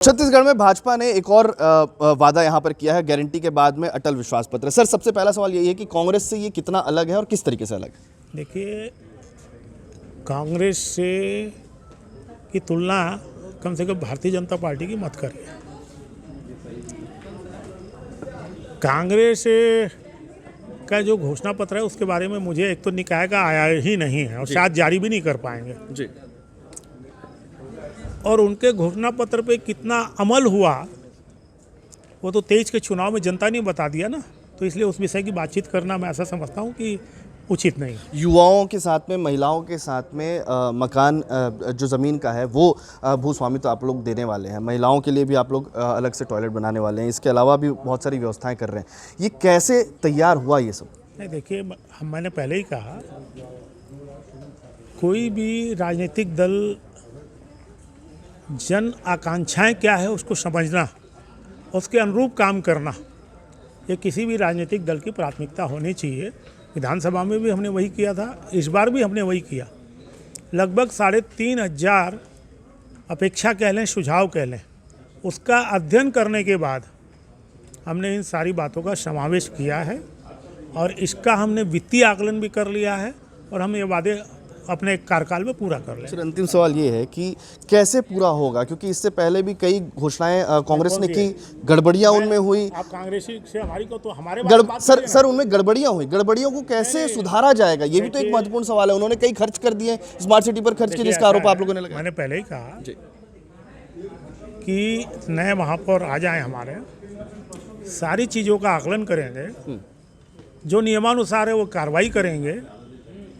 छत्तीसगढ़ में भाजपा ने एक और वादा यहां पर किया है गारंटी के बाद में अटल विश्वास पत्र। सर, सबसे पहला सवाल यही है कि कांग्रेस से ये कितना अलग है और किस तरीके से अलग है? देखिए, कांग्रेस से की तुलना कम से कम भारतीय जनता पार्टी की मत करिए। कांग्रेस का जो घोषणा पत्र है उसके बारे में मुझे एक तो निकाय का आया ही नहीं है और शायद जारी भी नहीं कर पाएंगे जी। और उनके घोषणा पत्र पे कितना अमल हुआ वो तो 23 के चुनाव में जनता ने बता दिया ना, तो इसलिए उस विषय की बातचीत करना मैं ऐसा समझता हूँ कि उचित नहीं। युवाओं के साथ में, महिलाओं के साथ में मकान जो ज़मीन का है वो भूस्वामी तो आप लोग देने वाले हैं, महिलाओं के लिए भी आप लोग अलग से टॉयलेट बनाने वाले हैं, इसके अलावा भी बहुत सारी व्यवस्थाएं कर रहे हैं। ये कैसे तैयार हुआ ये सब? नहीं, देखिए, मैंने पहले ही कहा, कोई भी राजनीतिक दल जन आकांक्षाएं क्या है उसको समझना, उसके अनुरूप काम करना, ये किसी भी राजनीतिक दल की प्राथमिकता होनी चाहिए। विधानसभा में भी हमने वही किया था, इस बार भी हमने वही किया। लगभग 3,500 अपेक्षा कह लें, सुझाव कह लें, उसका अध्ययन करने के बाद हमने इन सारी बातों का समावेश किया है और इसका हमने वित्तीय आकलन भी कर लिया है और हम ये वादे अपने कार्यकाल में पूरा कर लें। सर, अंतिम सवाल ये है कि कैसे पूरा होगा, क्योंकि इससे पहले भी कई घोषणाएं कांग्रेस ने की, गड़बड़ियां उनमें हुई। आप कांग्रेसी से हमारी को तो हमारे सर उनमें गड़बड़ियां हुई, गड़बड़ियों को कैसे सुधारा जाएगा, ये भी तो एक महत्वपूर्ण सवाल है। उन्होंने कई खर्च कर दिए, स्मार्ट सिटी पर खर्च किए, जिसका आरोप आप लोगों ने लगाया। मैंने पहले ही कहा कि नए महापौर आ जाए, हमारे सारी चीज़ों का आकलन करेंगे, जो नियमानुसार है वो कार्रवाई करेंगे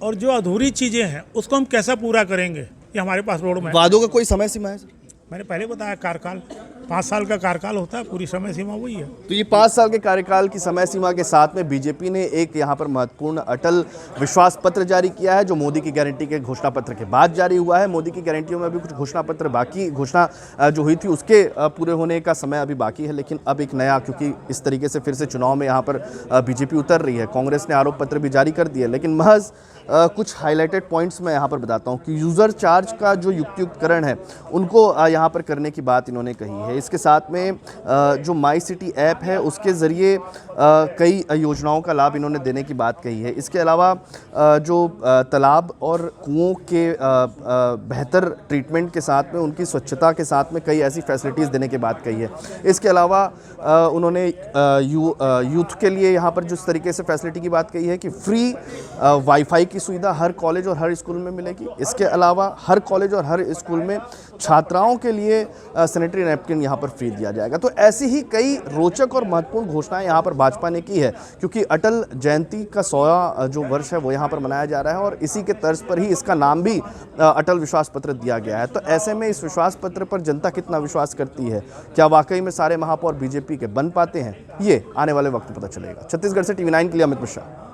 और जो अधूरी चीज़ें हैं उसको हम कैसा पूरा करेंगे, ये हमारे पास रोड मैप। वादों का कोई समय सीमा है सर? मैंने पहले बताया, कार्यकाल 5 साल का कार्यकाल होता है, पूरी समय सीमा वही है। तो ये 5 साल के कार्यकाल की समय सीमा के साथ में बीजेपी ने एक यहाँ पर महत्वपूर्ण अटल विश्वास पत्र जारी किया है, जो मोदी की गारंटी के घोषणा पत्र के बाद जारी हुआ है। मोदी की गारंटियों में अभी कुछ घोषणा पत्र बाकी, घोषणा जो हुई थी उसके पूरे होने का समय अभी बाकी है, लेकिन अब एक नया, क्योंकि इस तरीके से फिर से चुनाव में यहाँ पर बीजेपी उतर रही है, कांग्रेस ने आरोप पत्र भी जारी कर दिए, लेकिन महज कुछ हाईलाइटेड पॉइंट्स मैं यहाँ पर बताता हूँ कि यूज़र चार्ज का जो युक्तियुक्तकरण है उनको यहाँ पर करने की बात इन्होंने कही है। इसके साथ में जो माई सिटी ऐप है उसके ज़रिए कई योजनाओं का लाभ इन्होंने देने की बात कही है। इसके अलावा जो तालाब और कुओं के बेहतर ट्रीटमेंट के साथ में, उनकी स्वच्छता के साथ में कई ऐसी फैसिलिटीज़ देने की बात कही है। इसके अलावा उन्होंने यूथ के लिए यहाँ पर जिस तरीके से फैसिलिटी की बात कही है कि फ्री वाईफाई की सुविधा हर कॉलेज और हर स्कूल में मिलेगी। इसके अलावा हर कॉलेज और हर स्कूल में छात्राओं के लिए सैनिटरी नैपकिन यहाँ पर फ्री दिया जाएगा। तो ऐसी ही कई रोचक और महत्वपूर्ण घोषणाएं यहाँ पर भाजपा ने की है, क्योंकि अटल जयंती का 100वां जो वर्ष है वो यहाँ पर मनाया जा रहा है और इसी के तर्ज पर ही इसका नाम भी अटल विश्वास पत्र दिया गया है। तो ऐसे में इस विश्वास पत्र पर जनता कितना विश्वास करती है, क्या वाकई में सारे महापौर बीजेपी के बन पाते हैं, ये आने वाले वक्त में पता चलेगा। छत्तीसगढ़ से TV9 के लिए अमित मिश्रा।